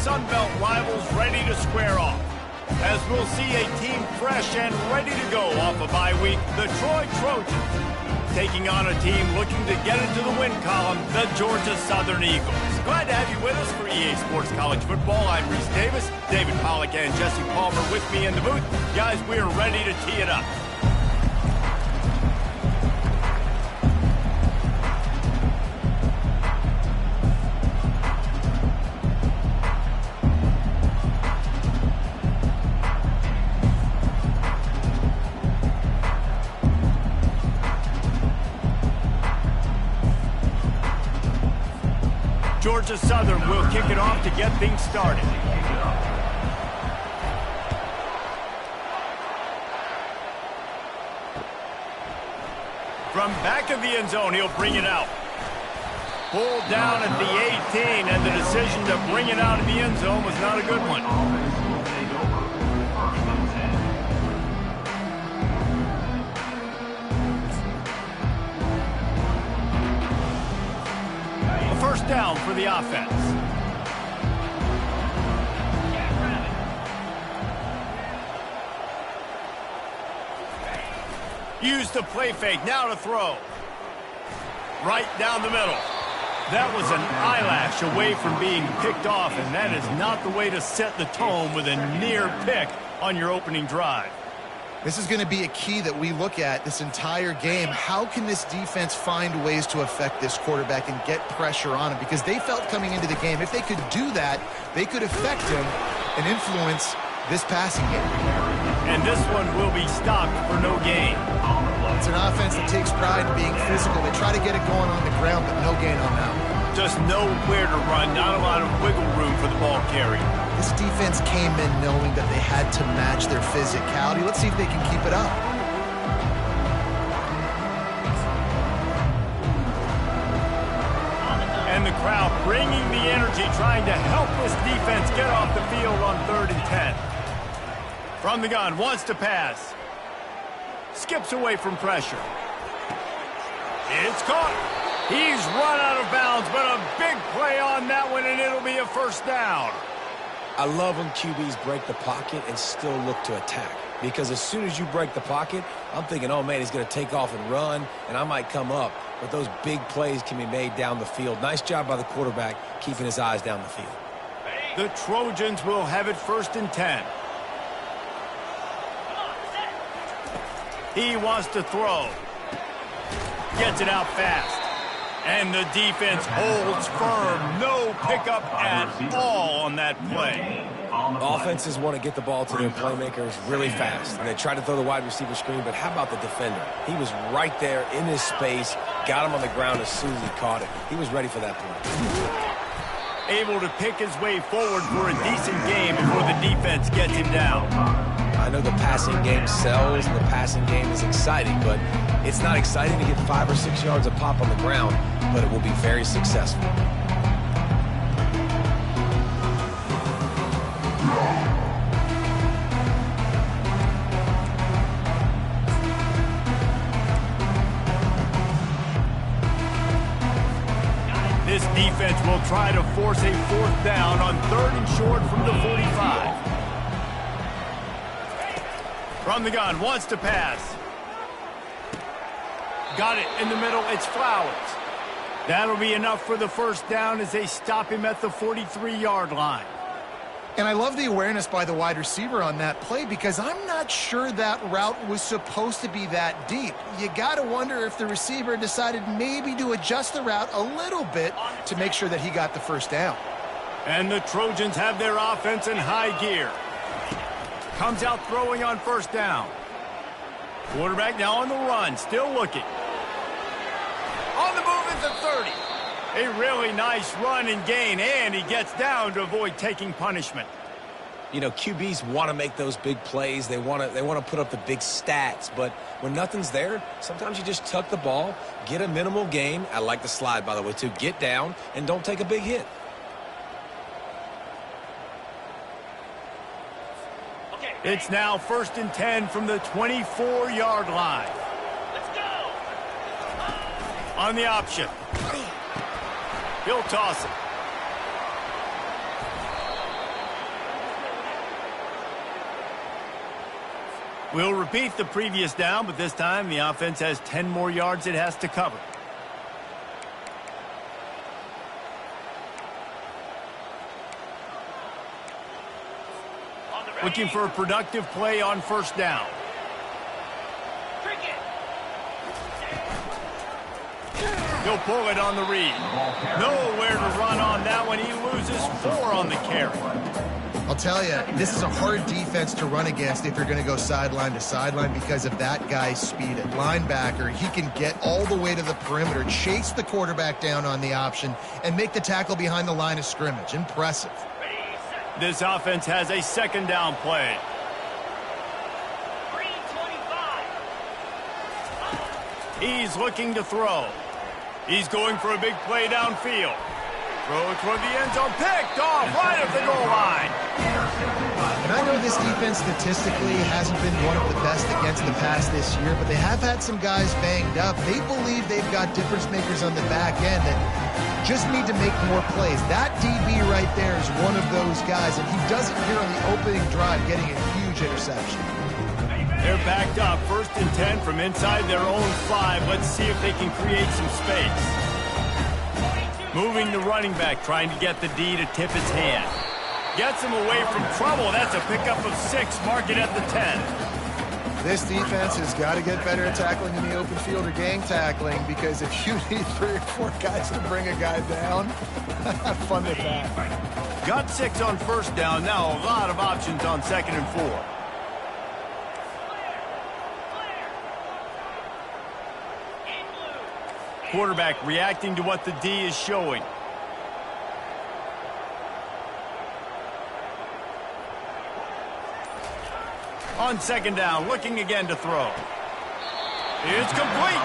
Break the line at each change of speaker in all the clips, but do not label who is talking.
Sun Belt rivals ready to square off. As we'll see a team fresh and ready to go off a bye week, the Troy Trojans, taking on a team looking to get into the win column, the Georgia Southern Eagles. Glad to have you with us for EA Sports College Football. I'm Reese Davis, David Pollack and Jesse Palmer with me in the booth. Guys, we are ready to tee it up. Georgia Southern will kick it off to get things started. From back of the end zone, he'll bring it out. Pulled down at the 18, and the decision to bring it out of the end zone was not a good one. First down for the offense. Use the play fake, now to throw. Right down the middle. That was an eyelash away from being picked off, and that is not the way to set the tone with a near pick on your opening drive.
This is going to be a key that we look at this entire game. How can this defense find ways to affect this quarterback and get pressure on him? Because they felt coming into the game, if they could do that, they could affect him and influence this passing game.
And this one will be stopped for no gain.
It's an offense that takes pride in being physical. They try to get it going on the ground, but no gain on that one.
Just know where to run, not a lot of wiggle room for the ball carrier.
This defense came in knowing that they had to match their physicality. Let's see if they can keep it up.
And the crowd bringing the energy, trying to help this defense get off the field on 3rd and 10. From the gun, wants to pass. Skips away from pressure. It's caught. He's run out of bounds, but a big play on that one, and it'll be a first down.
I love when QBs break the pocket and still look to attack. Because as soon as you break the pocket, I'm thinking, oh, man, he's going to take off and run, and I might come up. But those big plays can be made down the field. Nice job by the quarterback keeping his eyes down the field.
The Trojans will have it 1st and 10. He wants to throw. Gets it out fast. And the defense holds firm. No pickup at all on that play.
Offenses want to get the ball to their playmakers really fast. And they try to throw the wide receiver screen, but how about the defender? He was right there in his space, got him on the ground as soon as he caught it. He was ready for that play.
Able to pick his way forward for a decent game before the defense gets him down.
I know the passing game sells and the passing game is exciting, but it's not exciting to get 5 or 6 yards a pop on the ground, but it will be very successful.
This defense will try to force a 4th down on 3rd and short from the 45. From the gun, wants to pass. Got it in the middle, it's Flowers. That'll be enough for the first down as they stop him at the 43-yard line.
And I love the awareness by the wide receiver on that play because I'm not sure that route was supposed to be that deep. You got to wonder if the receiver decided maybe to adjust the route a little bit to make sure that he got the first down.
And the Trojans have their offense in high gear. Comes out throwing on 1st down. Quarterback now on the run, still looking. On the move at the 30. A really nice run and gain, and he gets down to avoid taking punishment.
You know, QBs want to make those big plays. They want to put up the big stats, but when nothing's there, sometimes you just tuck the ball, get a minimal gain. I like the slide, by the way, too. Get down and don't take a big hit.
It's now 1st and 10 from the 24-yard line. Let's go. On the option. He'll toss it. We'll repeat the previous down, but this time the offense has 10 more yards it has to cover. Looking for a productive play on first down. He'll pull it on the read. Nowhere to run on that one. He loses 4 on the carry.
I'll tell you, this is a hard defense to run against if you're going to go sideline to sideline because of that guy's speed. At linebacker, he can get all the way to the perimeter, chase the quarterback down on the option, and make the tackle behind the line of scrimmage. Impressive.
This offense has a second down play. He's looking to throw. He's going for a big play downfield. Throw toward the end zone, picked off right at the goal line.
And I know this defense statistically hasn't been one of the best against the pass this year, but they have had some guys banged up. They believe they've got difference makers on the back end that just need to make more plays. That DB right there is one of those guys, and he does it here on the opening drive, getting a huge interception.
They're backed up, 1st and 10 from inside their own 5. Let's see if they can create some space. Moving the running back, trying to get the D to tip his hand. Gets him away from trouble. That's a pickup of 6. Mark it at the 10.
This defense has got to get better at tackling in the open field or gang tackling, because if you need 3 or 4 guys to bring a guy down, have fun with that.
Got 6 on first down. Now a lot of options on 2nd and 4. Quarterback reacting to what the D is showing. On 2nd down, looking again to throw. It's complete.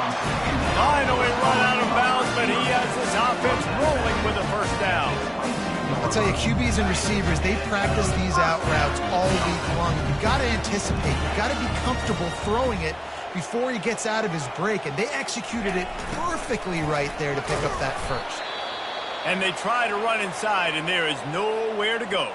Finally run out of bounds, but he has this offense rolling with a 1st down.
I'll tell you, QBs and receivers, they practice these out routes all week long. You've got to anticipate. You've got to be comfortable throwing it before he gets out of his break, and they executed it perfectly right there to pick up that 1st.
And they try to run inside, and there is nowhere to go.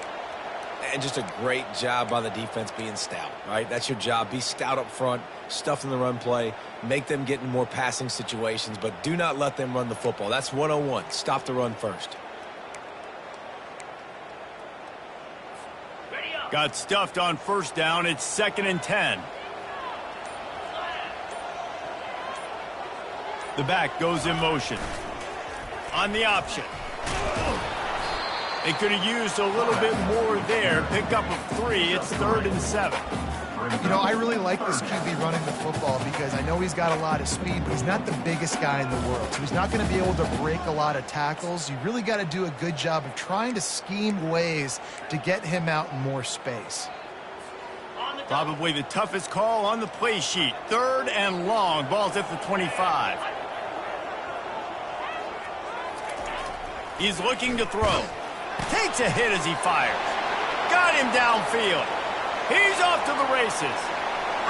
And just a great job by the defense being stout, right? That's your job. Be stout up front, stuff in the run play, make them get in more passing situations, but do not let them run the football. That's 101. Stop the run first.
Got stuffed on first down. It's 2nd and 10. The back goes in motion. On the option. They could have used a little bit more there. Pick up of 3. It's 3rd and 7.
You know, I really like this QB running the football because I know he's got a lot of speed, but he's not the biggest guy in the world. So he's not going to be able to break a lot of tackles. You really got to do a good job of trying to scheme ways to get him out in more space.
Probably the toughest call on the play sheet. 3rd and long. Ball's at the 25. He's looking to throw. Takes a hit as he fires. Got him downfield. He's off to the races.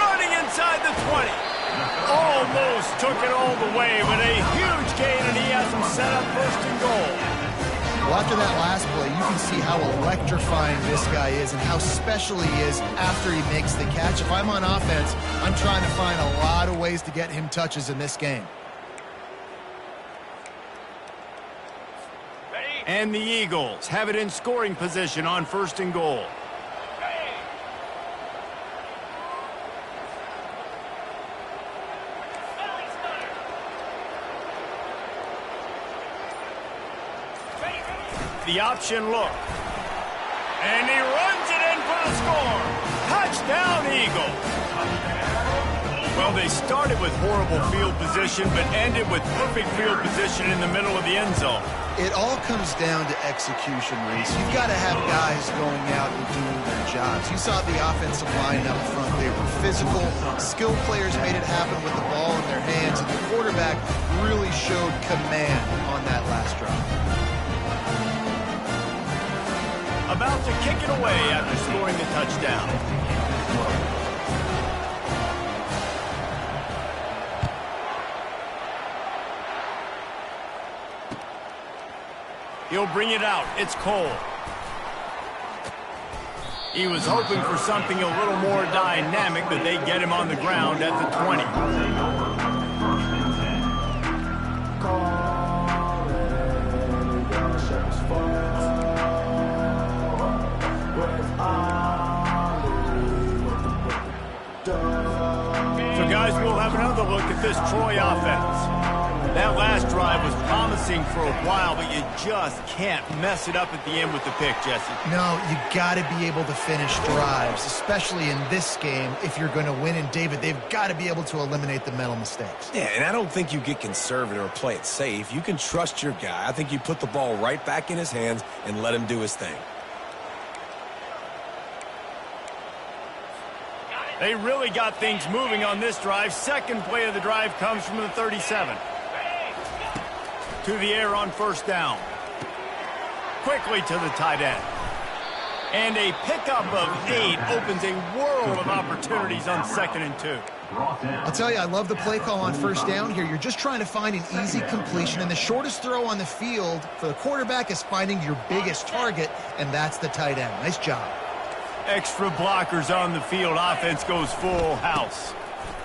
Running inside the 20. Almost took it all the way, but a huge gain, and he has him set up 1st and goal.
Well, after that last play, you can see how electrifying this guy is and how special he is after he makes the catch. If I'm on offense, I'm trying to find a lot of ways to get him touches in this game.
And the Eagles have it in scoring position on 1st and goal. The option look. And he runs it in for the score. Touchdown, Eagles. Well, they started with horrible field position, but ended with perfect field position in the middle of the end zone.
It all comes down to execution, Reese. You've got to have guys going out and doing their jobs. You saw the offensive line up front. They were physical. Skilled players made it happen with the ball in their hands, and the quarterback really showed command on that last drive.
About to kick it away after scoring the touchdown. He'll bring it out. It's Cole. He was hoping for something a little more dynamic, but they get him on the ground at the 20. So, guys, we'll have another look at this Troy offense. That last drive was promising for a while, but you just can't mess it up at the end with the pick, Jesse.
No, you got to be able to finish drives, especially in this game if you're going to win. And, David, they've got to be able to eliminate the mental mistakes.
Yeah, and I don't think you get conservative or play it safe. You can trust your guy. I think you put the ball right back in his hands and let him do his thing.
They really got things moving on this drive. Second play of the drive comes from the 37. To the air on first down. Quickly to the tight end. And a pickup of 8 opens a world of opportunities on 2nd and 2.
I'll tell you, I love the play call on first down here. You're just trying to find an easy completion, and the shortest throw on the field for the quarterback is finding your biggest target, and that's the tight end. Nice job.
Extra blockers on the field. Offense goes full house.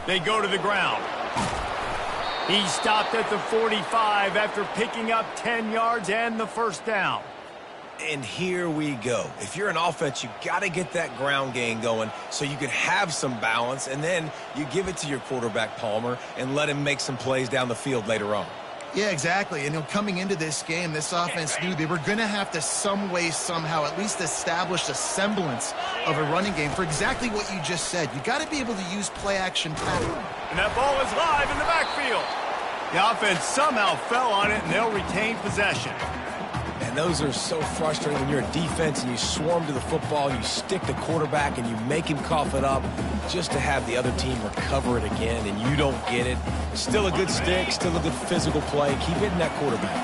They go to the ground. He stopped at the 45 after picking up 10 yards and the first down.
And here we go. If you're an offense, you got to get that ground game going so you can have some balance, and then you give it to your quarterback, Palmer, and let him make some plays down the field later on.
Yeah, exactly. And coming into this game, this offense knew they were going to have to some way, somehow, at least establish a semblance of a running game for exactly what you just said. You got to be able to use play-action pattern.
And that ball is live in the backfield. The offense somehow fell on it, and they'll retain possession.
And those are so frustrating when you're a defense and you swarm to the football, you stick the quarterback, and you make him cough it up just to have the other team recover it again, and you don't get it. Still a good stick, still a good physical play. Keep hitting that quarterback.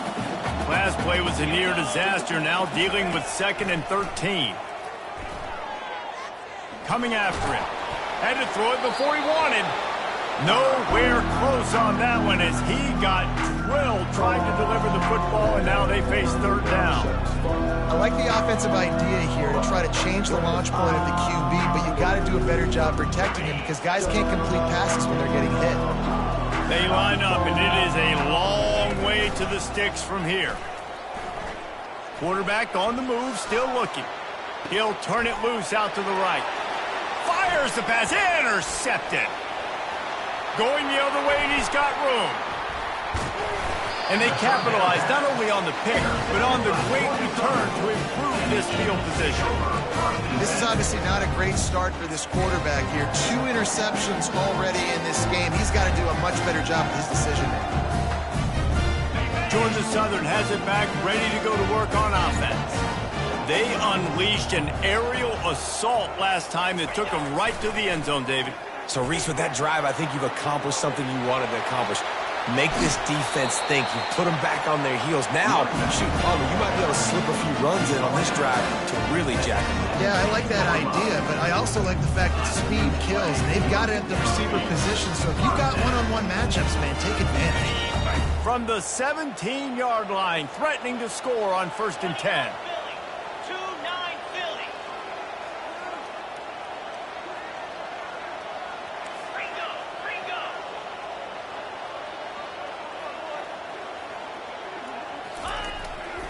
Last play was a near disaster, now dealing with 2nd and 13. Coming after him. Had to throw it before he wanted. Nowhere close on that one as he got drilled trying to deliver the football, and now they face 3rd down.
I like the offensive idea here to try to change the launch point of the QB, but you got to do a better job protecting him because guys can't complete passes when they're getting hit.
They line up, and it is a long way to the sticks from here. Quarterback on the move, still looking. He'll turn it loose out to the right. Fires the pass, intercepted. Going the other way, and he's got room. And they capitalize not only on the pick, but on the great return to improve this field position.
This is obviously not a great start for this quarterback here. 2 interceptions already in this game. He's got to do a much better job with his decision-making.
Georgia Southern has it back, ready to go to work on offense. They unleashed an aerial assault last time that took them right to the end zone, David.
So, Reese, with that drive, I think you've accomplished something you wanted to accomplish. Make this defense think. You put them back on their heels. Now, shoot, Palmer, you might be able to slip a few runs in on this drive to really jack them up.
Yeah, I like that idea, but I also like the fact that speed kills. They've got it at the receiver position, so if you've got one-on-one matchups, man, take advantage.
From the 17-yard line, threatening to score on 1st and 10.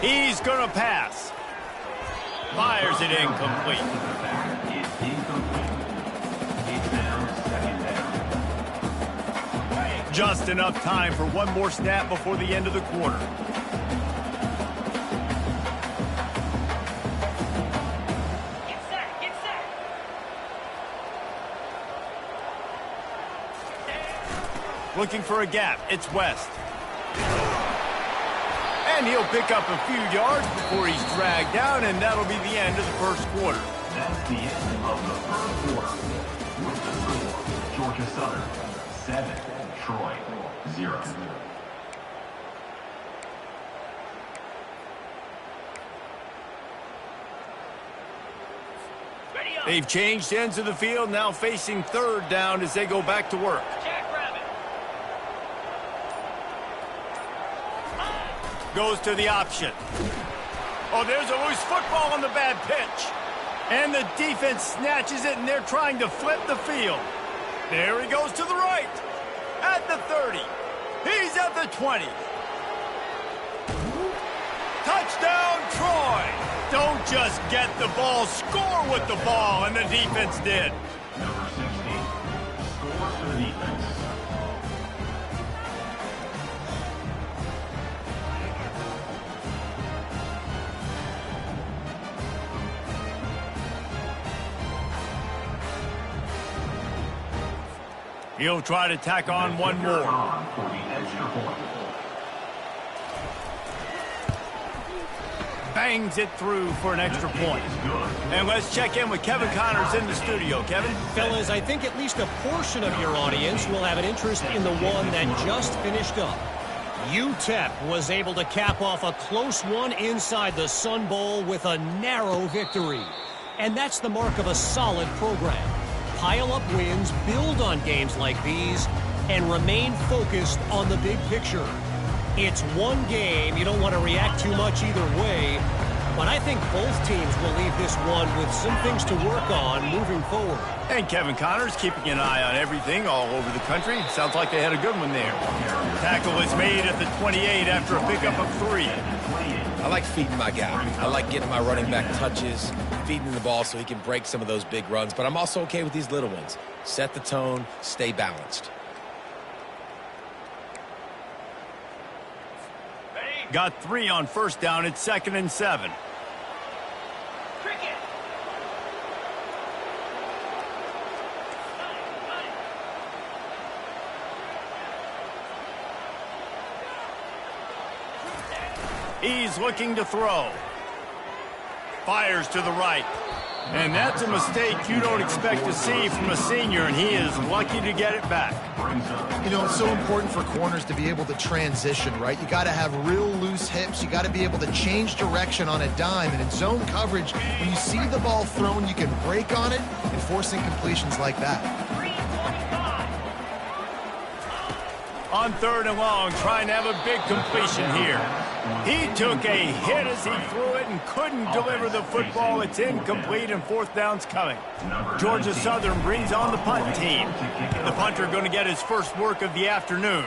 He's going to pass. Fires it incomplete. Just enough time for one more snap before the end of the quarter.
Get set.
Looking for a gap. It's West. And he'll pick up a few yards before he's dragged down, and that'll be the end of the first quarter.
That's the end of the first quarter. With the score, Georgia Southern 7, Troy 0.
They've changed ends of the field, now facing 3rd down as they go back to work. Goes to the option. Oh, there's a loose football on the bad pitch. And the defense snatches it, and they're trying to flip the field. There he goes to the right. At the 30. He's at the 20. Touchdown, Troy. Don't just get the ball, score with the ball, and the defense did.
Number 60. Score for the defense.
He'll try to tack on one more.
For the extra point.
Bangs it through for an extra point. And let's check in with Kevin Connors in the studio. Kevin?
Fellas, I think at least a portion of your audience will have an interest in the one that just finished up. UTEP was able to cap off a close one inside the Sun Bowl with a narrow victory. And that's the mark of a solid program. Pile up wins, build on games like these, and remain focused on the big picture. It's one game. You don't want to react too much either way, but I think both teams will leave this one with some things to work on moving forward.
And Kevin Connors keeping an eye on everything all over the country. Sounds like they had a good one there. Tackle is made at the 28 after a pickup of 3.
I like feeding my guy. I like getting my running back touches, feeding the ball so he can break some of those big runs, but I'm also okay with these little ones. Set the tone, stay balanced.
Got 3 on first down. It's 2nd and 7. He's looking to throw. Fires to the right. And that's a mistake you don't expect to see from a senior, and he is lucky to get it back.
You know, it's so important for corners to be able to transition, right? You got to have real loose hips. You got to be able to change direction on a dime. And in zone coverage, when you see the ball thrown, you can break on it and force incompletions like that.
On 3rd and long, trying to have a big completion here. He took a hit as he threw it and couldn't deliver the football. It's incomplete, and 4th down's coming. Georgia Southern brings on the punt team. The punter going to get his first work of the afternoon.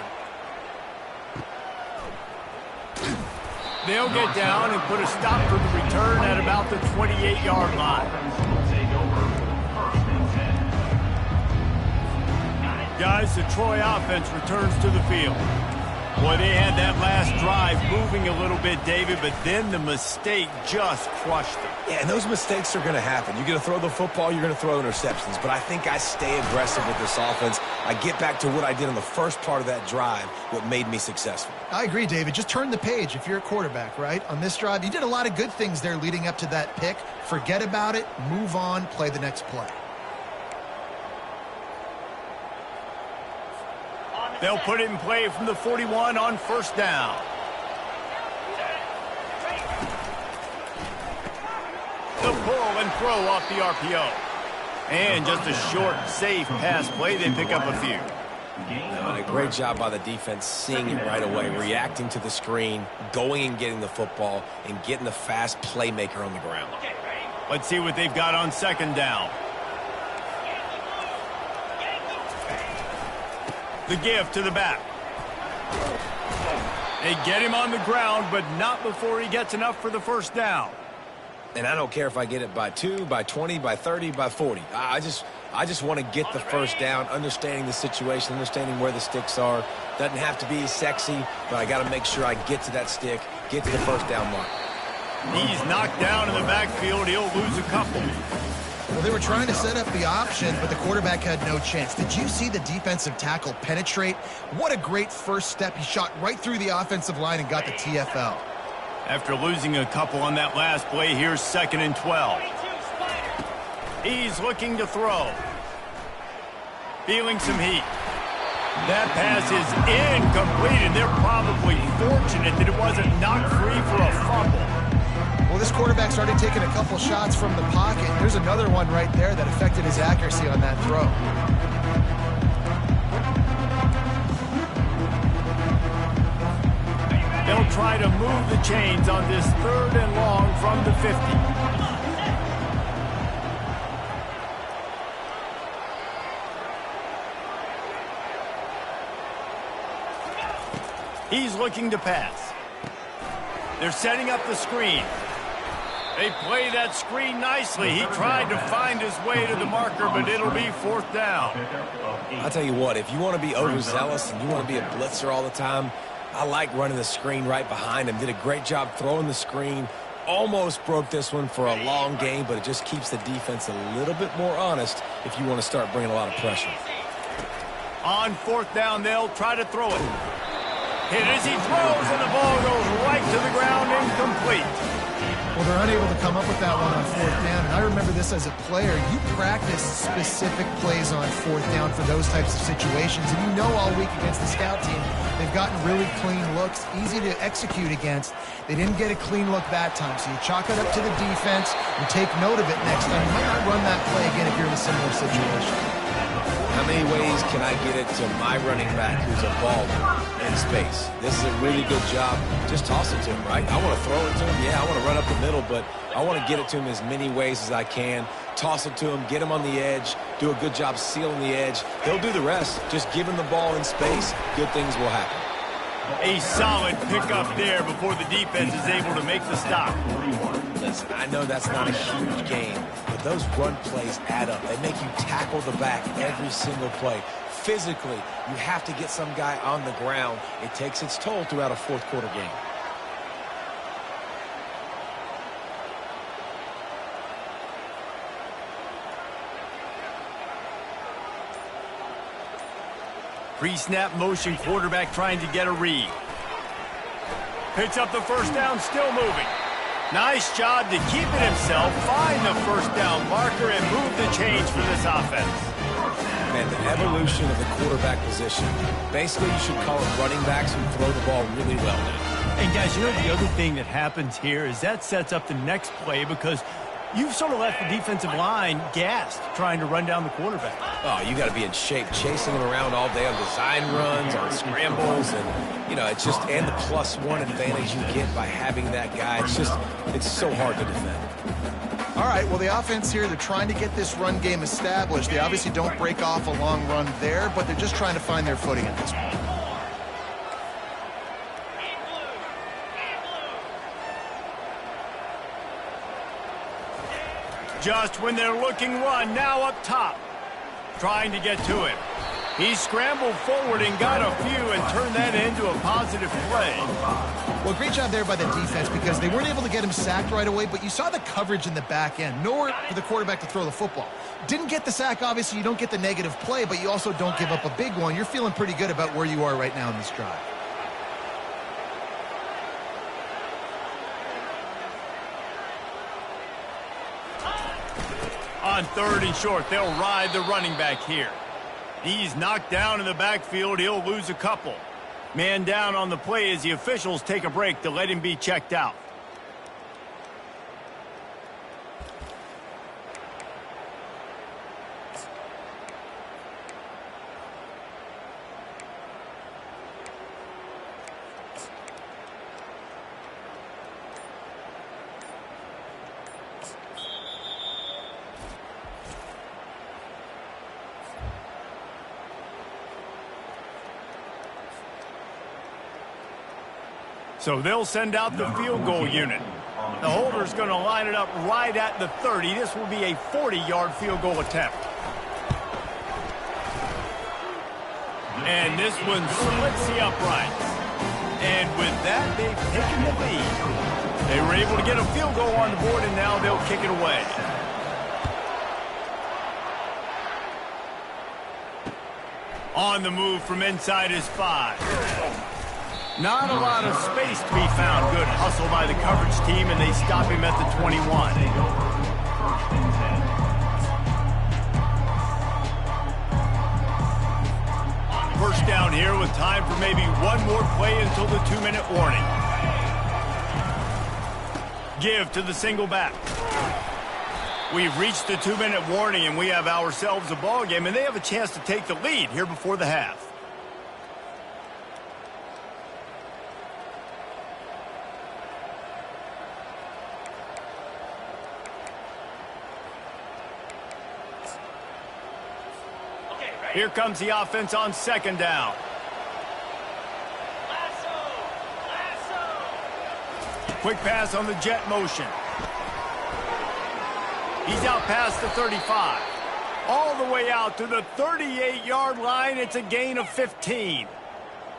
They'll get down and put a stop for the return at about the 28-yard line. Guys, the Troy offense returns to the field. Boy, they had that last drive moving a little bit, David, but then the mistake just crushed them.
Yeah, and those mistakes are going to happen. You're going to throw the football, you're going to throw interceptions, but I think I stay aggressive with this offense. I get back to what I did in the first part of that drive, what made me successful.
I agree, David. Just turn the page if you're a quarterback, right? On this drive, you did a lot of good things there leading up to that pick. Forget about it, move on, play the next play.
They'll put it in play from the 41 on 1st down. The pull and throw off the RPO. And just a short, safe pass play. They pick up a few.
And a great job by the defense seeing it right away, reacting to the screen, going and getting the football, and getting the fast playmaker on the ground.
Let's see what they've got on 2nd down. The give to the back. They get him on the ground, but not before he gets enough for the 1st down.
And I don't care if I get it by 2, by 20, by 30, by 40. I just want to get the 1st down, understanding the situation, understanding where the sticks are. Doesn't have to be sexy, but I got to make sure I get to that stick, get to the 1st down mark.
He's knocked down in the backfield. He'll lose a couple.
Well, they were trying to set up the option, but the quarterback had no chance. Did you see the defensive tackle penetrate? What a great first step. He shot right through the offensive line and got the TFL.
After losing a couple on that last play, here's 2nd and 12. He's looking to throw. Feeling some heat. That pass is incomplete, and they're probably fortunate that it wasn't knocked free for a fumble.
Well, this quarterback started taking a couple shots from the pocket. There's another one right there that affected his accuracy on that throw.
They'll try to move the chains on this 3rd and long from the 50. He's looking to pass. They're setting up the screen. They play that screen nicely. He tried to find his way to the marker, but it'll be 4th down.
I'll tell you what, if you want to be overzealous and you want to be a blitzer all the time, I like running the screen right behind him. Did a great job throwing the screen. Almost broke this one for a long game, but it just keeps the defense a little bit more honest if you want to start bringing a lot of pressure.
On 4th down, they'll try to throw it. Hit as he throws, and the ball goes right to the ground, incomplete.
Well, they're unable to come up with that one on 4th down. And I remember this as a player. You practice specific plays on 4th down for those types of situations. And you know all week against the scout team, they've gotten really clean looks, easy to execute against. They didn't get a clean look that time. So you chalk it up to the defense and take note of it next time. You might not run that play again if you're in a similar situation.
How many ways can I get it to my running back who's a baller in space? This is a really good job. Just toss it to him, right? I want to throw it to him. Yeah, I want to run up the middle, but I want to get it to him as many ways as I can. Toss it to him, get him on the edge, do a good job sealing the edge. He'll do the rest. Just give him the ball in space. Good things will happen.
A solid pickup there before the defense is able to make the stop.
Listen, I know that's not a huge game, but those run plays add up. They make you tackle the back every single play. Physically, you have to get some guy on the ground. It takes its toll throughout a 4th quarter game.
Pre-snap motion, quarterback trying to get a read. Picks up the 1st down, still moving. Nice job to keep it himself, find the 1st down marker, and move the change for this offense.
Man, the evolution of the quarterback position. Basically, you should call it running backs who throw the ball really well now.
And guys, you know the other thing that happens here is that sets up the next play because you've sort of left the defensive line gassed trying to run down the quarterback.
Oh, you got to be in shape, chasing him around all day on design runs, on scrambles, and, you know, it's just, and the +1 advantage you get by having that guy. It's so hard to defend.
All right, well, the offense here, they're trying to get this run game established. They obviously don't break off a long run there, but they're just trying to find their footing at this point.
Just when they're looking run, now up top. Trying to get to him. He scrambled forward and got a few and turned that into a positive play.
Well, great job there by the defense because they weren't able to get him sacked right away, but you saw the coverage in the back end. Nowhere for the quarterback to throw the football. Didn't get the sack, obviously. You don't get the negative play, but you also don't give up a big one. You're feeling pretty good about where you are right now in this drive.
On 3rd and short, they'll ride the running back here. He's knocked down in the backfield. He'll lose a couple. Man down on the play as the officials take a break to let him be checked out. So they'll send out the field goal unit. The holder's going to line it up right at the 30. This will be a 40-yard field goal attempt. And this one splits the uprights. And with that, they've taken the lead. They were able to get a field goal on the board, and now they'll kick it away. On the move from inside his 5. Not a lot of space to be found. Good hustle by the coverage team, and they stop him at the 21. First down here with time for maybe one more play until the 2-minute warning. Give to the single back. We've reached the 2-minute warning, and we have ourselves a ball game, and they have a chance to take the lead here before the half. Here comes the offense on 2nd down. Quick pass on the jet motion. He's out past the 35. All the way out to the 38-yard line. It's a gain of 15.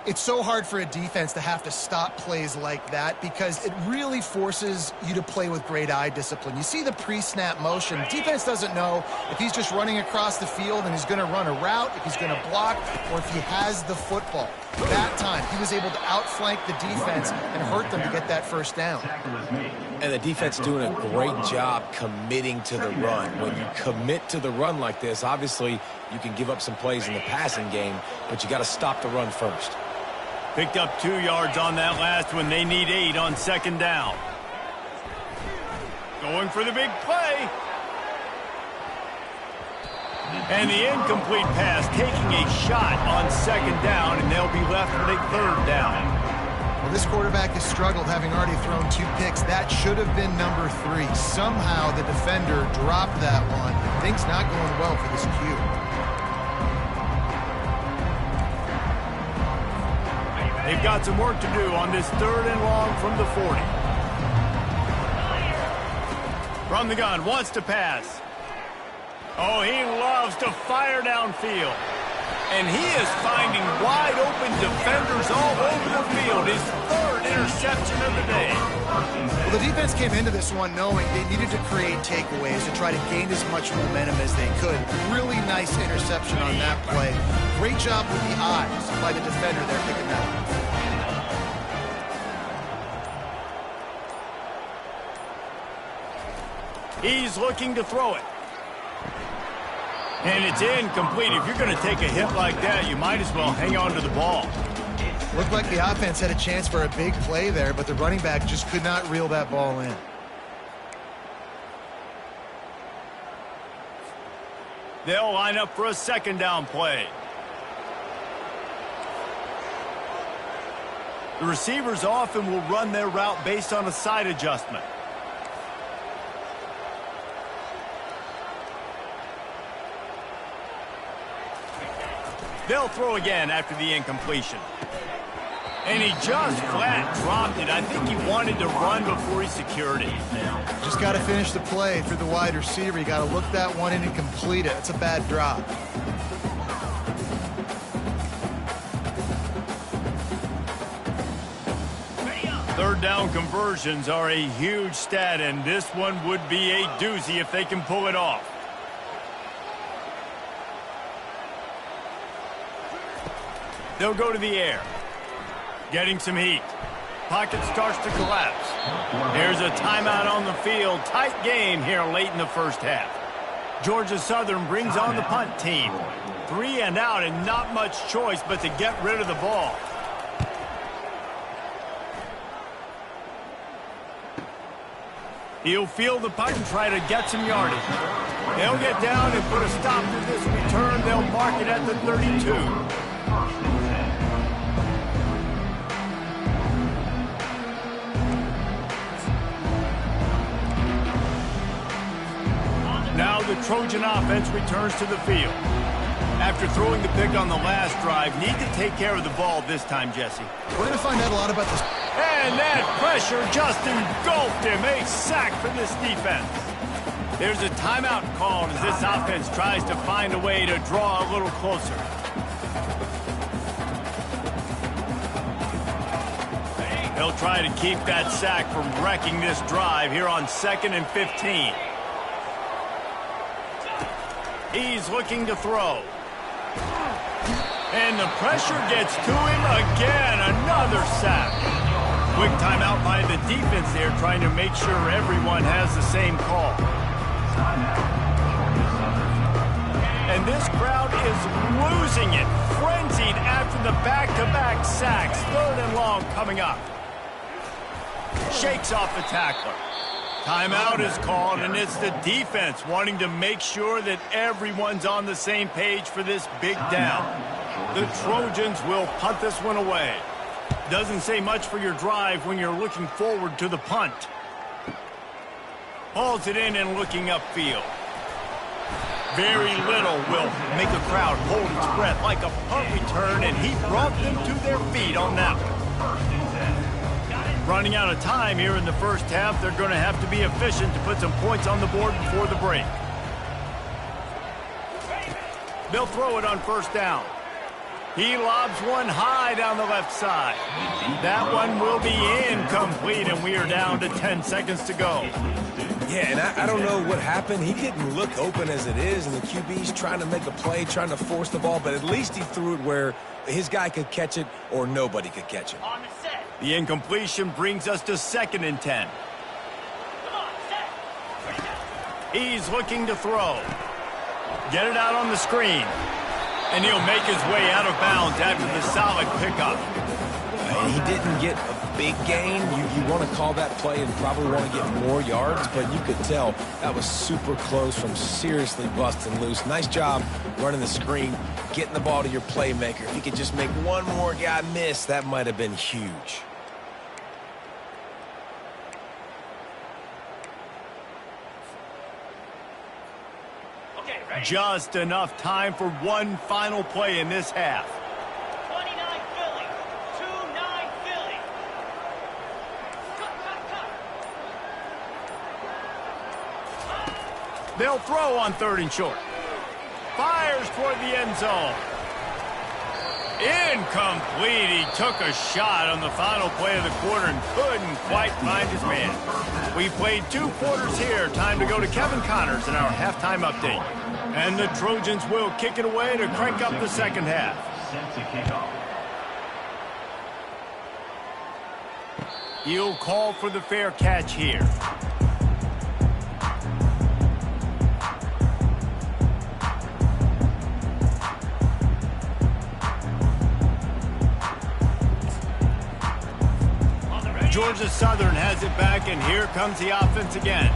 It's so hard for a defense to have to stop plays like that because it really forces you to play with great eye discipline. You see the pre-snap motion. Defense doesn't know if he's just running across the field and he's going to run a route, if he's going to block, or if he has the football. That time, he was able to outflank the defense and hurt them to get that first down.
And the defense doing a great job committing to the run. When you commit to the run like this, obviously you can give up some plays in the passing game, but you got to stop the run first.
Picked up 2 yards on that last one. They need 8 on second down. Going for the big play. And the incomplete pass, taking a shot on second down, and they'll be left with a third down.
Well, this quarterback has struggled, having already thrown 2 picks. That should have been number 3. Somehow the defender dropped that one. Things not going well for this Q.
They've got some work to do on this 3rd and long from the 40. From the gun, wants to pass. Oh, he loves to fire downfield. And he is finding wide open defenders all over the field. His 3rd interception of the day.
Well, the defense came into this one knowing they needed to create takeaways to try to gain as much momentum as they could. Really nice interception on that play. Great job with the eyes by the defender there picking that up.
He's looking to throw it. And it's incomplete. If you're going to take a hit like that, you might as well hang on to the ball.
Looked like the offense had a chance for a big play there, but the running back just could not reel that ball in.
They'll line up for a second down play. The receivers often will run their route based on a side adjustment. They'll throw again after the incompletion. And he just flat dropped it. I think he wanted to run before he secured it.
Just got to finish the play through the wide receiver. You got to look that one in and complete it. It's a bad drop.
Third down conversions are a huge stat, and this one would be a doozy if they can pull it off. They'll go to the air. Getting some heat. Pocket starts to collapse. There's a timeout on the field. Tight game here late in the first half. Georgia Southern brings on the punt team. 3 and out and not much choice but to get rid of the ball. He'll field the punt and try to get some yardage. They'll get down and put a stop to this return. They'll mark it at the 32. Now the Trojan offense returns to the field. After throwing the pick on the last drive, need to take care of the ball this time, Jesse.
We're going to find out a lot about this.
And that pressure just engulfed him. A sack for this defense. There's a timeout called as this offense tries to find a way to draw a little closer. They'll try to keep that sack from wrecking this drive here on 2nd and 15. He's looking to throw. And the pressure gets to him again. Another sack. Quick timeout by the defense there, trying to make sure everyone has the same call. And this crowd is losing it. Frenzied after the back-to-back sacks. 3rd and long coming up. Shakes off the tackler. Timeout is called, and it's the defense wanting to make sure that everyone's on the same page for this big down. The Trojans will punt this one away. Doesn't say much for your drive when you're looking forward to the punt. Hauls it in and looking upfield. Very little will make a crowd hold its breath like a punt return, and he brought them to their feet on that one. Running out of time here in the first half, they're going to have to be efficient to put some points on the board before the break. They'll throw it on first down. He lobs one high down the left side. That one will be incomplete, and we are down to 10 seconds to go.
Yeah, and I don't know what happened. He didn't look open as it is, and the QB's trying to make a play, trying to force the ball, but at least he threw it where his guy could catch it or nobody could catch it.
On the set. The incompletion brings us to 2nd and 10. Come on, set. He's looking to throw. Get it out on the screen. And he'll make his way out of bounds after the solid pickup.
And he didn't get a big gain. You want to call that play and probably want to get more yards, but you could tell that was super close from seriously busting loose. Nice job running the screen, getting the ball to your playmaker. If he could just make one more guy miss, that might have been huge.
Just enough time for one final play in this half.
29 Philly, 2-9 Philly. Cut.
They'll throw on 3rd and short. Fires toward the end zone. Incomplete. He took a shot on the final play of the quarter and couldn't quite find his man. We played 2 quarters here. Time to go to Kevin Connors in our halftime update. And the Trojans will kick it away to crank up the second half.
Set to kick off.
He'll call for the fair catch here. Georgia Southern has it back, and here comes the offense again.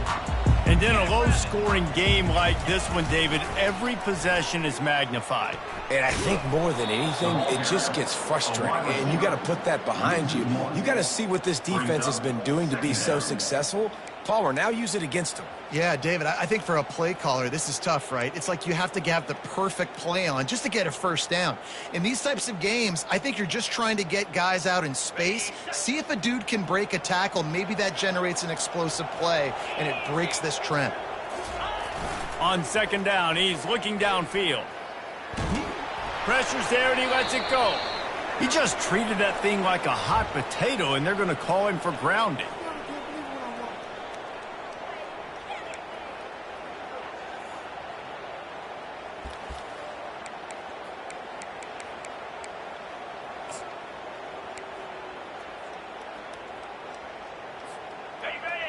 And in a low-scoring game like this one, David, every possession is magnified.
And I think more than anything, it just gets frustrating. And you got to put that behind you. You got to see what this defense has been doing to be so successful. Palmer, now use it against them.
Yeah, David, I think for a play caller, this is tough, right? It's like you have to have the perfect play on just to get a first down. In these types of games, I think you're just trying to get guys out in space, see if a dude can break a tackle. Maybe that generates an explosive play, and it breaks this trend.
On 2nd down, he's looking downfield. Pressure's there, and he lets it go. He just treated that thing like a hot potato, and they're going to call him for grounding.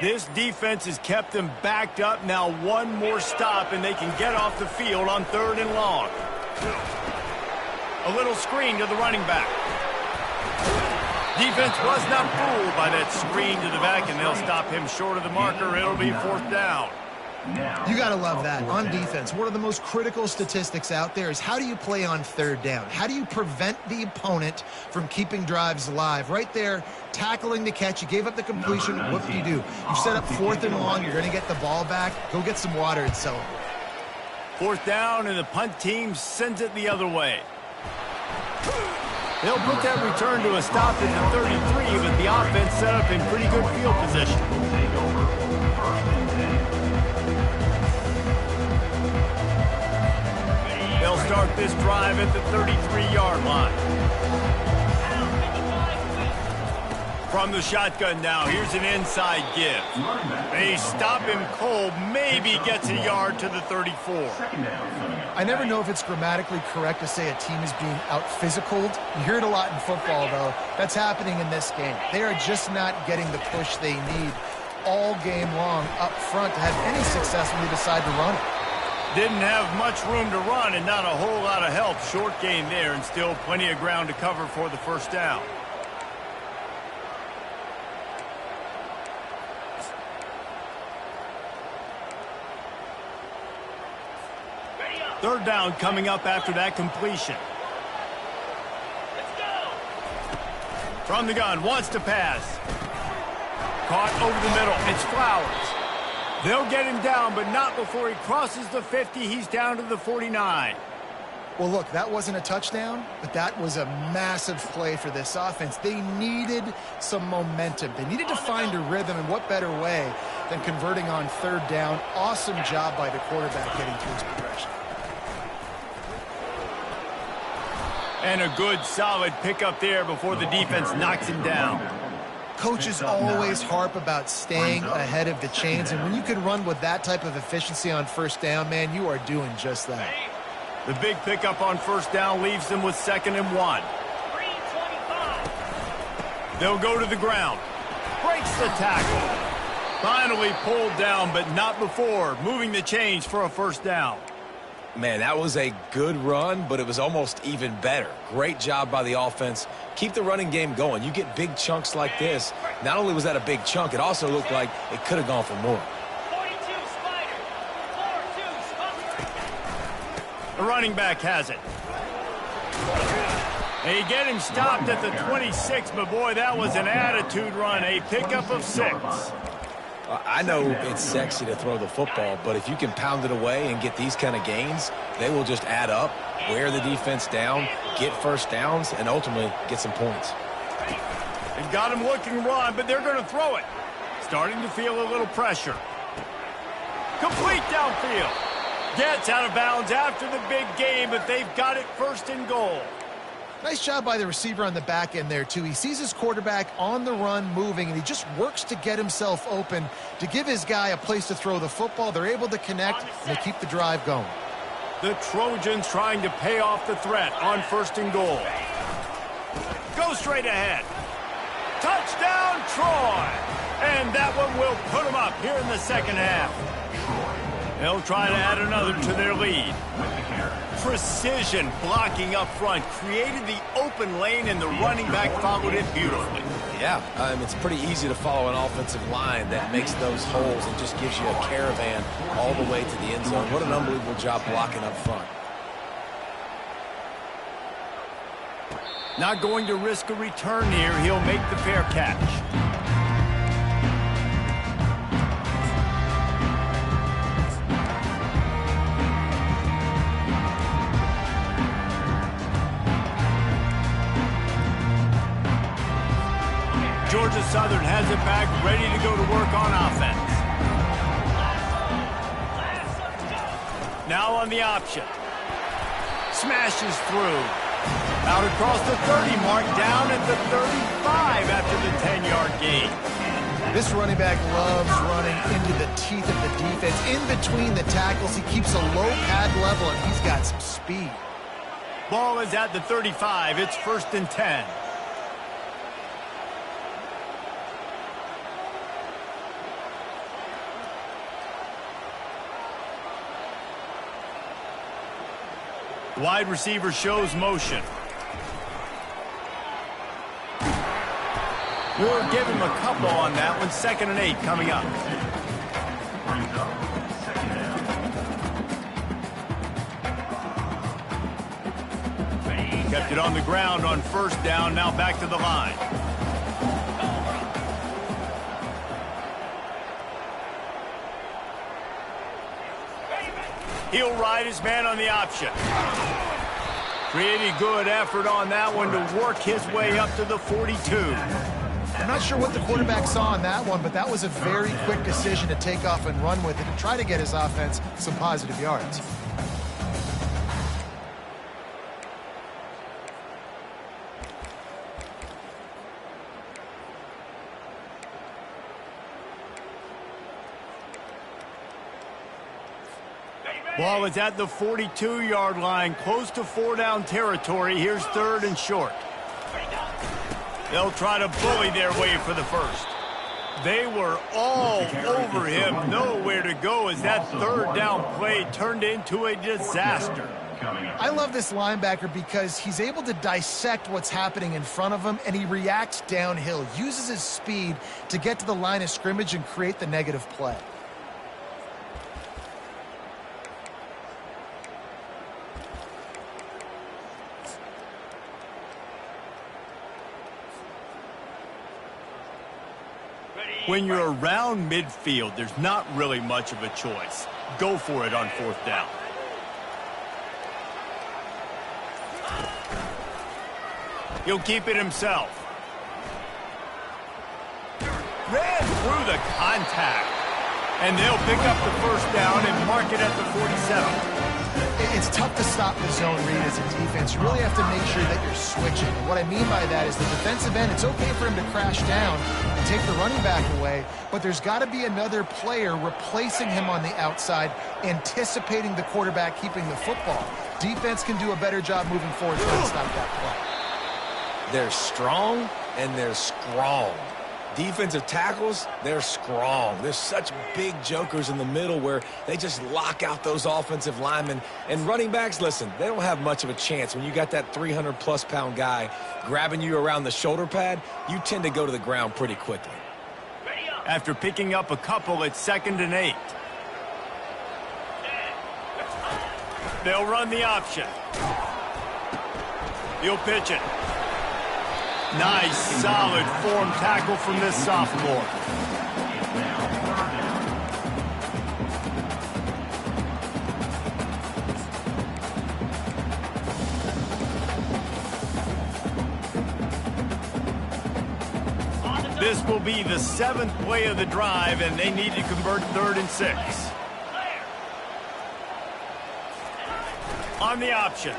This defense has kept them backed up. Now one more stop, and they can get off the field on 3rd and long. A little screen to the running back. Defense was not fooled by that screen to the back, and they'll stop him short of the marker. It'll be 4th down.
You got to love that. On defense, one of the most critical statistics out there is how do you play on 3rd down? How do you prevent the opponent from keeping drives alive? Right there, tackling the catch. You gave up the completion. What do? You set up 4th and long. You're going to get the ball back. Go get some water and celebrate.
4th down, and the punt team sends it the other way. They'll put that return to a stop at the 33, but the offense set up in pretty good field position.
Take over. 1st and 10.
They'll start this drive at the 33-yard line. From the shotgun now, here's an inside give. They stop him cold, maybe gets a yard to the 34.
I never know if it's grammatically correct to say a team is being out-physicaled. You hear it a lot in football, though. That's happening in this game. They are just not getting the push they need all game long up front to have any success when they decide to run it.
Didn't have much room to run and not a whole lot of help. Short gain there, and still plenty of ground to cover for the 1st down. Third down coming up after that completion.
Let's go.
From the gun, wants to pass. Caught over the middle. It's Flowers. They'll get him down, but not before he crosses the 50. He's down to the 49.
Well, look, that wasn't a touchdown, but that was a massive play for this offense. They needed some momentum. They needed to find a rhythm, and what better way than converting on third down. Awesome job by the quarterback getting through his progression.
And a good, solid pickup there before the defense knocks him down.
Coaches always harp about staying ahead of the chains, and when you can run with that type of efficiency on first down, man, you are doing just that.
The big pickup on first down leaves them with 2nd and 1.
3:25.
They'll go to the ground. Breaks the tackle. Finally pulled down, but not before moving the chains for a first down.
Man, that was a good run, but it was almost even better. Great job by the offense. Keep the running game going. You get big chunks like this. Not only was that a big chunk, it also looked like it could have gone for more.
42 Spider. 4-2 Spider.
The running back has it. They get him stopped at the 26, but boy, that was an attitude run. A pickup of 6.
I know it's sexy to throw the football, but if you can pound it away and get these kind of gains, they will just add up, wear the defense down, get first downs, and ultimately get some points.
They've got him looking run, but they're going to throw it. Starting to feel a little pressure. Complete downfield. Gets out of bounds after the big game, but they've got it 1st and goal.
Nice job by the receiver on the back end there, too. He sees his quarterback on the run moving, and he just works to get himself open to give his guy a place to throw the football. They're able to connect, and they keep the drive going.
The Trojans trying to pay off the threat on 1st and goal. Go straight ahead. Touchdown, Troy! And that one will put them up here in the 2nd half. They'll try to add another to their lead. Precision blocking up front created the open lane, and the running back followed it beautifully.
Yeah, it's pretty easy to follow an offensive line that makes those holes and just gives you a caravan all the way to the end zone. What an unbelievable job blocking up front.
Not going to risk a return here. He'll make the fair catch. Georgia Southern has it back, ready to go to work on offense. Now on the option. Smashes through. Out across the 30 mark, down at the 35 after the 10-yard gain.
This running back loves running into the teeth of the defense. In between the tackles, he keeps a low pad level, and he's got some speed.
Ball is at the 35. It's 1st and 10. Wide receiver shows motion. We'll give him a couple on that one. 2nd and 8 coming up. Kept it on the ground on 1st down. Now back to the line. He'll ride his man on the option. Pretty good effort on that one to work his way up to the 42.
I'm not sure what the quarterback saw on that one, but that was a very quick decision to take off and run with it and try to get his offense some positive yards.
Ball is at the 42-yard line, close to 4-down territory. Here's 3rd and short. They'll try to bully their way for the 1st. They were all over him, nowhere to go as that 3rd down play turned into a disaster.
I love this linebacker because he's able to dissect what's happening in front of him, and he reacts downhill, uses his speed to get to the line of scrimmage and create the negative play.
When you're around midfield, there's not really much of a choice. Go for it on 4th down. He'll keep it himself. Ran through the contact. And they'll pick up the first down and mark it at the 47.
It's tough to stop the zone read as a defense. You really have to make sure that you're switching. And what I mean by that is the defensive end, it's okay for him to crash down and take the running back away, but there's got to be another player replacing him on the outside, anticipating the quarterback keeping the football. Defense can do a better job moving forward trying to stop that play.
They're strong and they're strong. Defensive tackles, they're strong. There's such big jokers in the middle where they just lock out those offensive linemen. And running backs, listen, they don't have much of a chance. When you got that 300-plus pound guy grabbing you around the shoulder pad, you tend to go to the ground pretty quickly.
After picking up a couple, it's 2nd and 8. They'll run the option. He'll pitch it. Nice, solid form tackle from this sophomore. This will be the 7th play of the drive, and they need to convert 3rd and 6. On the option.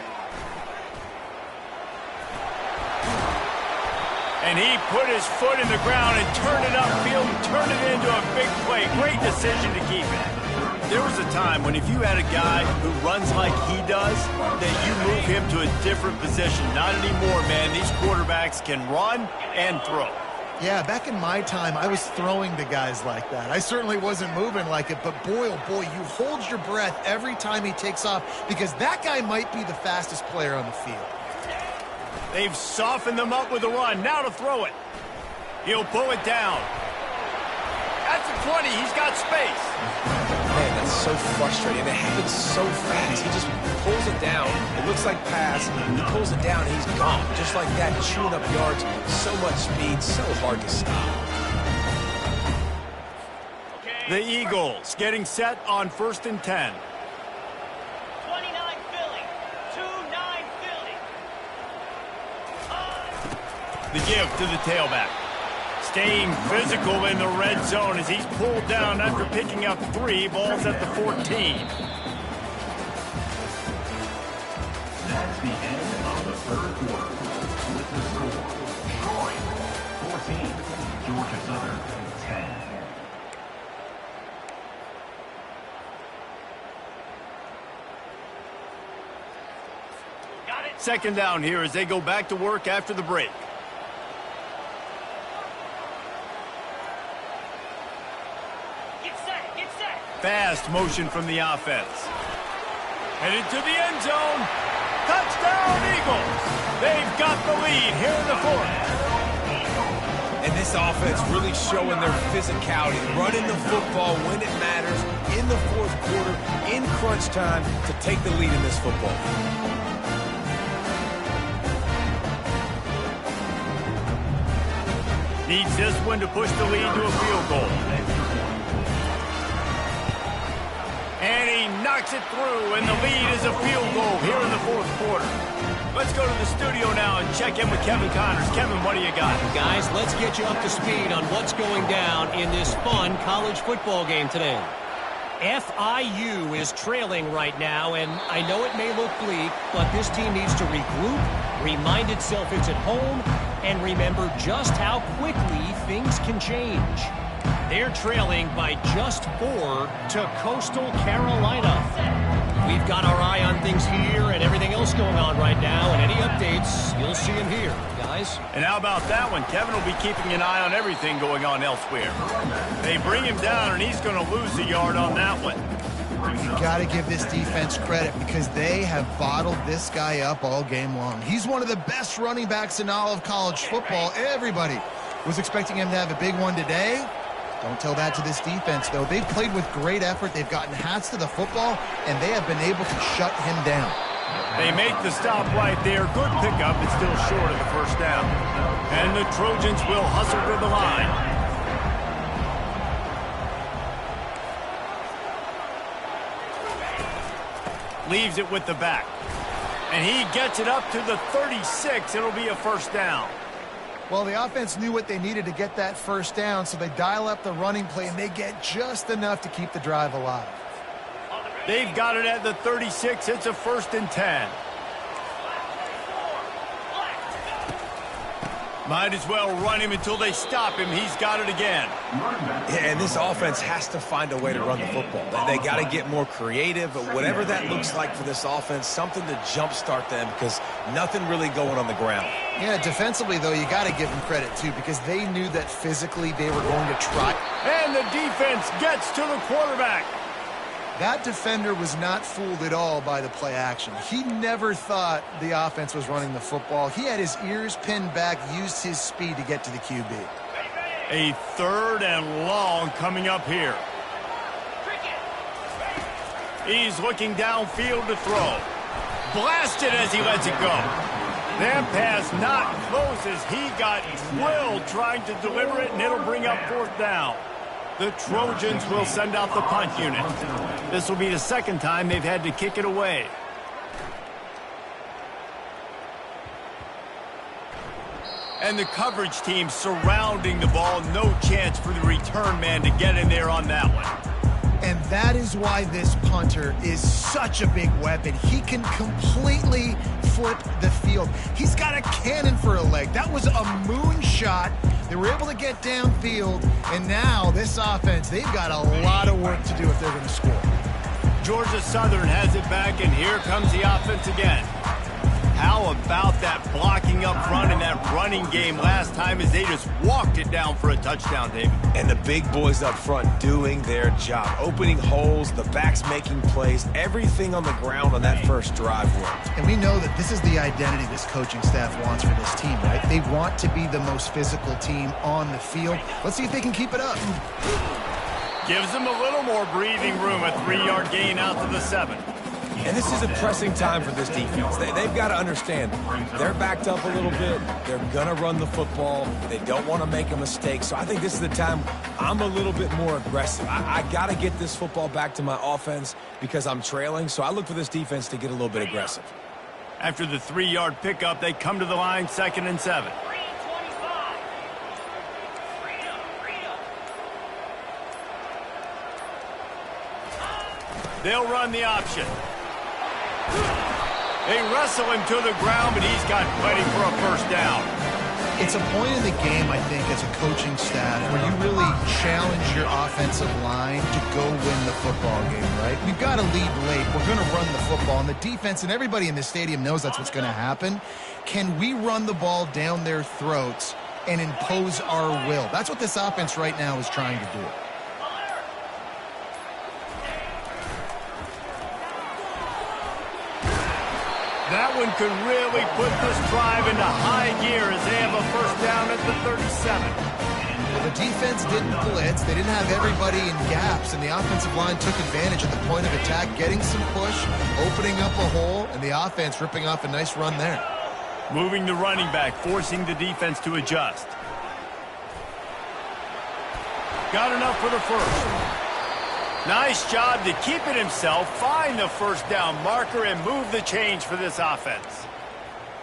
And he put his foot in the ground and turned it upfield and turned it into a big play. Great decision to keep it. There was a time when if you had a guy who runs like he does, that you move him to a different position. Not anymore, man. These quarterbacks can run and throw.
Yeah, back in my time, I was throwing to guys like that. I certainly wasn't moving like it, but boy, oh boy, you hold your breath every time he takes off because that guy might be the fastest player on the field.
They've softened them up with a run. Now to throw it. He'll pull it down. At the 20, he's got space.
Man, that's so frustrating. It happens so fast. He just pulls it down. It looks like pass. He pulls it down, and he's gone. Just like that, chewing up yards. So much speed, so hard to stop.
The Eagles getting set on 1st and 10.
29 Philly. 2-9 Philly.
The give to the tailback. Staying physical in the red zone as he's pulled down after picking up 3 balls at the 14.
That's the end of the 3rd quarter. With the score, Troy 14, Georgia Southern 10.
Got it.
2nd down here as they go back to work after the break.
Get set. Get set.
Fast motion from the offense. Headed to the end zone. Touchdown, Eagles. They've got the lead here in the 4th.
And this offense really showing their physicality, running the football when it matters, in the 4th quarter, in crunch time, to take the lead in this football.
Needs this one to push the lead to a field goal. And he knocks it through, and the lead is a field goal here in the 4th quarter. Let's go to the studio now and check in with Kevin Connors. Kevin, what do you got?
Guys, let's get you up to speed on what's going down in this fun college football game today. FIU is trailing right now, and I know it may look bleak, but this team needs to regroup, remind itself it's at home, and remember just how quickly things can change. They're trailing by just 4 to Coastal Carolina. We've got our eye on things here and everything else going on right now, and any updates, you'll see them here, guys.
And how about that one? Kevin will be keeping an eye on everything going on elsewhere. They bring him down, and he's going to lose a yard on that one.
You got to give this defense credit because they have bottled this guy up all game long. He's one of the best running backs in all of college football. Everybody was expecting him to have a big one today. Don't tell that to this defense, though. They've played with great effort. They've gotten hats to the football, and they have been able to shut him down.
They make the stop right there. Good pickup. It's still short of the 1st down. And the Trojans will hustle to the line. Leaves it with the back. And he gets it up to the 36. It'll be a first down.
Well, the offense knew what they needed to get that first down, so they dial up the running play, and they get just enough to keep the drive alive.
They've got it at the 36. It's a 1st and 10. Might as well run him until they stop him. He's got it again.
Yeah, and this offense has to find a way to run the football. They got to get more creative, but whatever that looks like for this offense, something to jumpstart them because nothing really going on the ground.
Yeah, defensively, though, you got to give them credit, too, because they knew that physically they were going to try.
And the defense gets to the quarterback.
That defender was not fooled at all by the play action. He never thought the offense was running the football. He had his ears pinned back, used his speed to get to the QB.
A 3rd and long coming up here. He's looking downfield to throw. Blasted as he lets it go. That pass not close as he got drilled trying to deliver it, and it'll bring up 4th down. The Trojans will send out the punt unit. This will be the 2nd time they've had to kick it away. And the coverage team surrounding the ball. No chance for the return man to get in there on that one.
And that is why this punter is such a big weapon. He can completely flip the field. He's got a cannon for a leg. That was a moonshot. They were able to get downfield, and now this offense, they've got a lot of work to do if they're going to score.
Georgia Southern has it back, and here comes the offense again. How about that blocking up front and that running game last time as they just walked it down for a touchdown, David?
And the big boys up front doing their job. Opening holes, the backs making plays, everything on the ground on that first drive worked.
And we know that this is the identity this coaching staff wants for this team, right? They want to be the most physical team on the field. Let's see if they can keep it up.
Gives them a little more breathing room, a 3-yard gain out to the 7.
And this is a pressing time for this defense. They've got to understand, they're backed up a little bit. They're going to run the football. They don't want to make a mistake. So I think this is the time I'm a little bit more aggressive. I got to get this football back to my offense because I'm trailing. So I look for this defense to get a little bit aggressive.
After the 3-yard pickup, they come to the line, 2nd and 7. They'll run the option. They wrestle him to the ground, but he's got plenty for a first down.
It's a point in the game, I think, as a coaching staff where you really challenge your offensive line to go win the football game, right? We've got to lead late. We're going to run the football. And the defense and everybody in the stadium knows that's what's going to happen. Can we run the ball down their throats and impose our will? That's what this offense right now is trying to do.
That one could really put this drive into high gear as they have a first down at the 37.
The defense didn't blitz. They didn't have everybody in gaps, and the offensive line took advantage of the point of attack, getting some push, opening up a hole, and the offense ripping off a nice run there.
Moving the running back, forcing the defense to adjust. Got enough for the first. Nice job to keep it himself, find the first down marker, and move the change for this offense.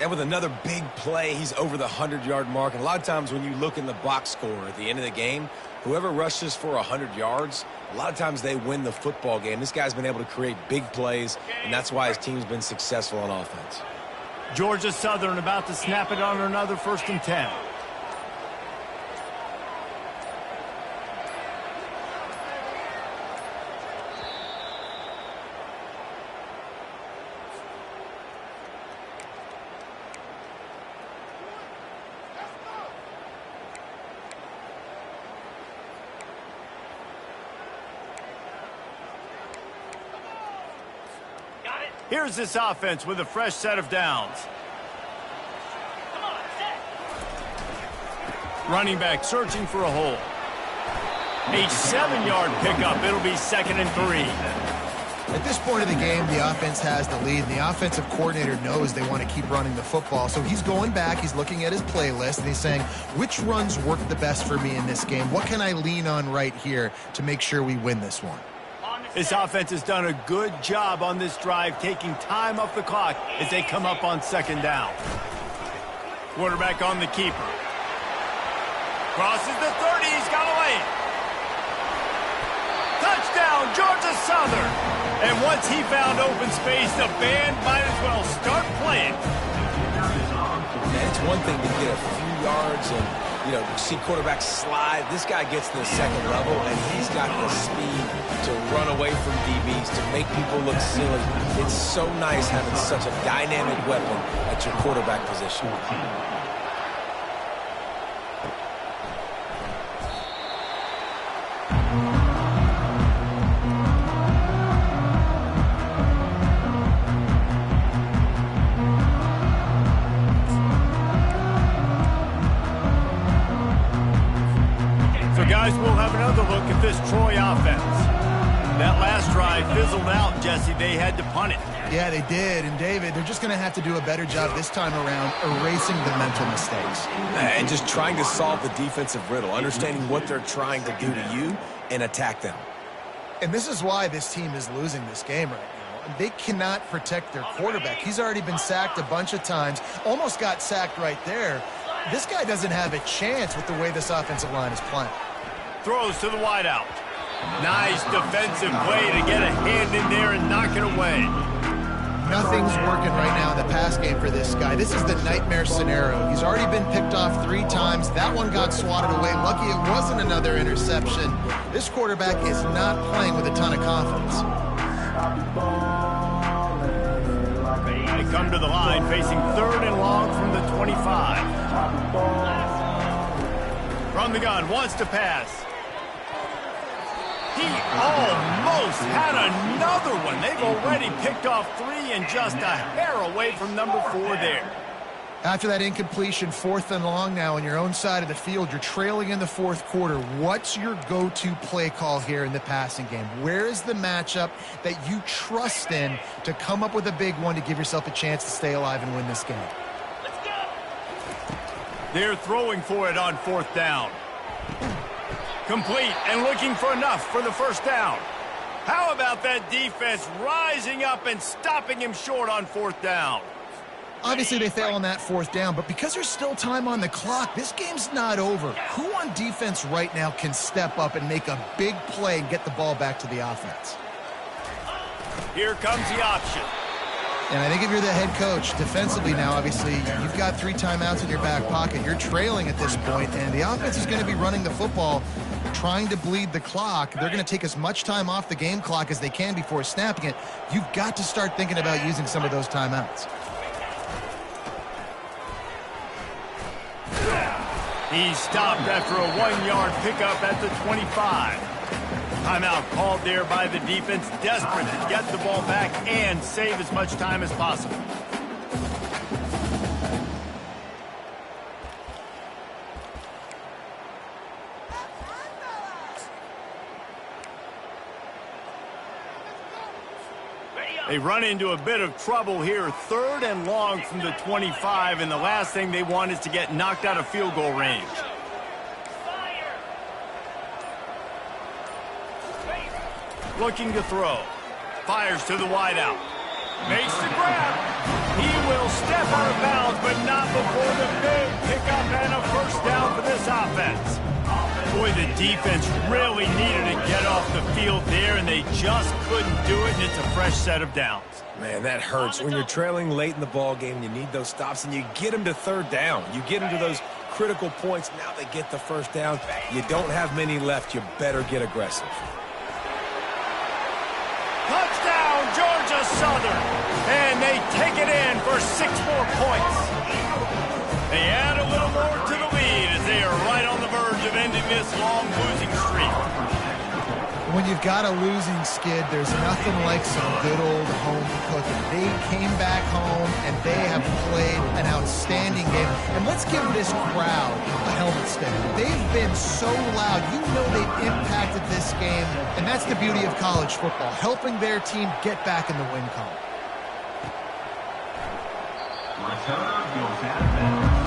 And with another big play, he's over the 100-yard mark. And a lot of times when you look in the box score at the end of the game, whoever rushes for 100 yards, a lot of times they win the football game. This guy's been able to create big plays, and that's why his team's been successful on offense.
Georgia Southern about to snap it on another 1st and 10. Here's this offense with a fresh set of downs.
Come on, set.
Running back searching for a hole. A 7-yard pickup. It'll be 2nd and 3.
At this point of the game, the offense has the lead, and the offensive coordinator knows they want to keep running the football. So he's going back, he's looking at his playlist, and he's saying, which runs work the best for me in this game? What can I lean on right here to make sure we win this one?
This offense has done a good job on this drive, taking time off the clock as they come up on second down. Quarterback on the keeper. Crosses the 30, he's got away. Touchdown, Georgia Southern. And once he found open space, the band might as well start playing.
Man, it's one thing to get a few yards and, see quarterbacks slide. This guy gets to the second level, and he's got the speed to run away from DBs, to make people look silly. It's so nice having such a dynamic weapon at your quarterback position.
Guys, we'll have another look at this Troy offense. That last drive fizzled out, Jesse. They had to punt it.
Yeah, they did. And, David, they're just going to have to do a better job this time around erasing the mental mistakes.
And just trying to solve the defensive riddle, understanding what they're trying to do to you and attack them.
And this is why this team is losing this game right now. They cannot protect their quarterback. He's already been sacked a bunch of times, almost got sacked right there. This guy doesn't have a chance with the way this offensive line is playing.
Throws to the wideout. Nice defensive play to get a hand in there and knock it away.
Nothing's working right now in the pass game for this guy. This is the nightmare scenario. He's already been picked off 3 times. That one got swatted away. Lucky it wasn't another interception. This quarterback is not playing with a ton of confidence.
They come to the line facing 3rd and long from the 25. From the gun, wants to pass. He almost had another one. They've already picked off 3 and just a hair away from number 4 there.
After that incompletion, 4th and long now on your own side of the field, you're trailing in the 4th quarter. What's your go-to play call here in the passing game? Where is the matchup that you trust in to come up with a big one to give yourself a chance to stay alive and win this game?
Let's go.
They're throwing for it on 4th down. Complete and looking for enough for the 1st down. How about that defense rising up and stopping him short on 4th down?
Obviously, they fail on that 4th down, but because there's still time on the clock, this game's not over. Who on defense right now can step up and make a big play and get the ball back to the offense?
Here comes the option.
And I think if you're the head coach, defensively now, obviously, you've got 3 timeouts in your back pocket. You're trailing at this point, and the offense is going to be running the football, trying to bleed the clock. They're going to take as much time off the game clock as they can before snapping it. You've got to start thinking about using some of those timeouts.
He stopped after a 1-yard pickup at the 25. Timeout called there by the defense, desperate to get the ball back and save as much time as possible. They run into a bit of trouble here, 3rd and long from the 25, and the last thing they want is to get knocked out of field goal range. Looking to throw. Fires to the wideout. Makes the grab. He will step out of bounds, but not before the big pickup and a 1st down for this offense. Boy, the defense really needed to get off the field there, and they just couldn't do it, and it's a fresh set of downs.
Man, that hurts. When you're trailing late in the ball game, you need those stops, and you get them to 3rd down. You get them to those critical points. Now they get the 1st down. You don't have many left. You better get aggressive.
Touchdown, Georgia Southern. And they take it in for 6 more points. They add a little more to the lead as they are right on the verge of ending this long losing streak.
When you've got a losing skid, there's nothing like some good old home cooking. They came back home, and they have played an outstanding game. And let's give this crowd a helmet stick. They've been so loud. You know they've impacted this game, and that's the beauty of college football, helping their team get back in the win column.
Return goes out of bounds.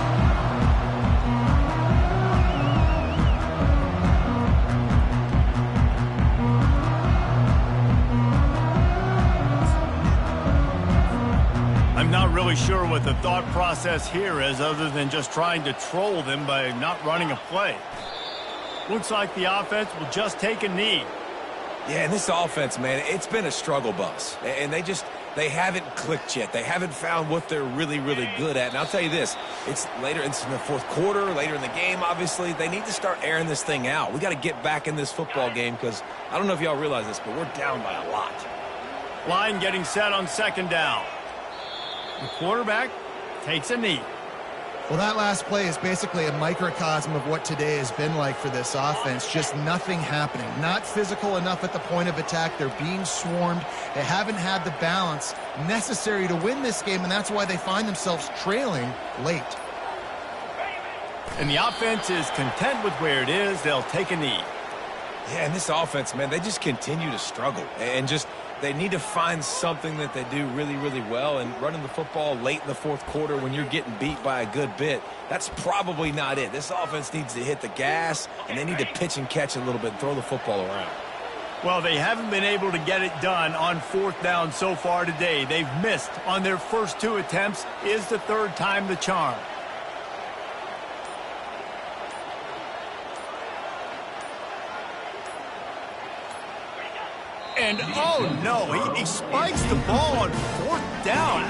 I'm not really sure what the thought process here is other than just trying to troll them by not running a play. Looks like the offense will just take a knee.
Yeah, and this offense, man, it's been a struggle bus. And they haven't clicked yet. They haven't found what they're really, really good at. And I'll tell you this, it's later, it's in the fourth quarter, later in the game, obviously. They need to start airing this thing out. We got to get back in this football game because I don't know if y'all realize this, but we're down by a lot.
Line getting set on second down. The quarterback takes a knee.
Well, that last play is basically a microcosm of what today has been like for this offense. Just nothing happening. Not physical enough at the point of attack. They're being swarmed. They haven't had the balance necessary to win this game, and that's why they find themselves trailing late.
And the offense is content with where it is. They'll take a knee.
Yeah, and this offense, man, they just continue to struggle. And just they need to find something that they do really, really well. And running the football late in the fourth quarter when you're getting beat by a good bit, that's probably not it. This offense needs to hit the gas, and they need to pitch and catch a little bit and throw the football around.
Well, they haven't been able to get it done on fourth down so far today. They've missed on their first 2 attempts. Is the third time the charm? And, oh, no, he spikes the ball on fourth down.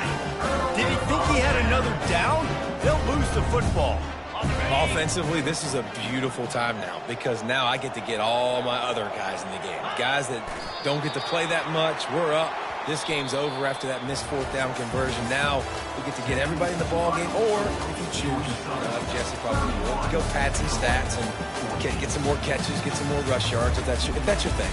Did he think he had another down? They'll lose the football.
Offensively, this is a beautiful time now because now I get to get all my other guys in the game. Guys that don't get to play that much, we're up. This game's over after that missed fourth down conversion. Now we get to get everybody in the ball game, or if you choose, Jesse probably will, go pads and stats and get some more catches, get some more rush yards if that's your thing.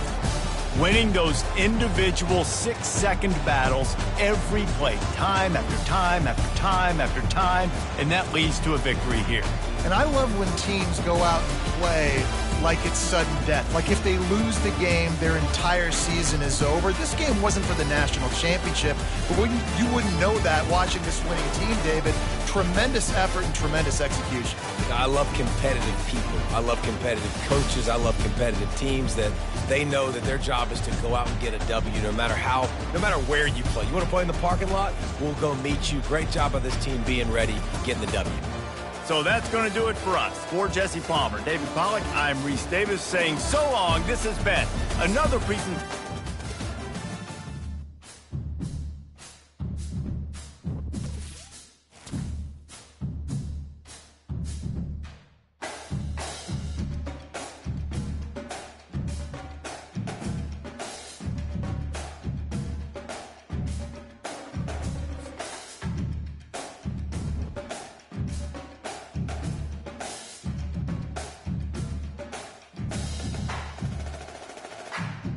Winning those individual 6-second battles every play, time after time after time after time, and that leads to a victory here.
And I love when teams go out and play like it's sudden death. Like if they lose the game, their entire season is over. This game wasn't for the national championship, but you wouldn't know that watching this winning team, David. Tremendous effort and tremendous execution.
I love competitive people. I love competitive coaches. I love competitive teams that they know that their job is to go out and get a W no matter where you play. You want to play in the parking lot? We'll go meet you. Great job by this team being ready, getting the W.
So that's going to do it for us. For Jesse Palmer, David Pollack, I'm Reese Davis saying so long. This has been another presentation.